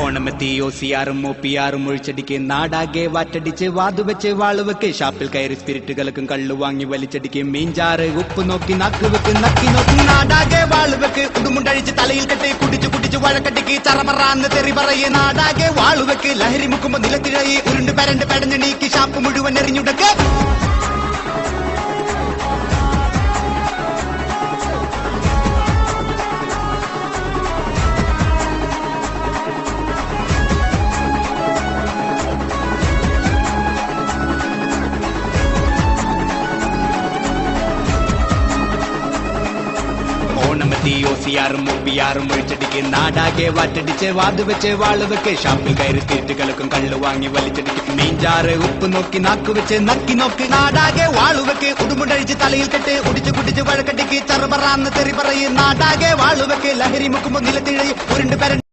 ഓണമെത്തി OCR-ഉം OPR-ഉം ഒഴിച്ചടിക്ക് നാടാകെ വാറ്റടിച്ച് വാതുവെച്ച് വാളുവെക്ക് ഷാപ്പിൽ കയറി സ്പിരിറ്റുകൾക്കും കള്ളു വാങ്ങി വലിച്ചടിക്ക് മീൻചാറ് ഉപ്പ് നോക്കി നക്ക് വെക്ക് നക്കി നോക്കി നാടാകെ വാളുവെക്ക് ഉടുമുണ്ടഴിച്ച് തലയിൽ കെട്ടി കുടിച്ചു കുടിച്ചു വഴക്കട്ടിക്ക് ചറമറാന്ന് തെറി പറയെ നാടാകെ വാളുവെക്ക് ലഹരി മുക്കുമ്പോ നിലത്തിഴയി ഉരുണ്ട് പരണ്ട് പെടഞ്ഞണീക്ക് ഷാപ്പ് മുഴുവൻ എറിഞ്ഞുടക്ക് ഓണമെത്തി OCR-ഉം OPR-ഉം ഒഴിച്ചടിക്ക് നാടാകെ വാറ്റടിച്ച് വാതുവെച്ച് വാളുവെക്ക് ഷാപ്പിൽ കയറി സ്പിരിറ്റുകൾക്കും കള്ളു വാങ്ങി വലിച്ചടിക്ക് മീൻചാറ് ഉപ്പ് നോക്കി നാക്കുവെച്ച് നക്കി നോക്കി നാടാകെ വാളുവെക്ക് ഉടുമുണ്ടഴിച്ച് തലയിൽ കെട്ട് കുടിച്ചു കുടിച്ച് വഴക്കട്ടിക്ക് ചറപറാന്ന് തെറി പറയും നാടാകെ വാളുവെക്ക് ലഹരി മുക്കുമ്പോ നിലത്തിഴയും ഉരുണ്ട് പരണ്ട്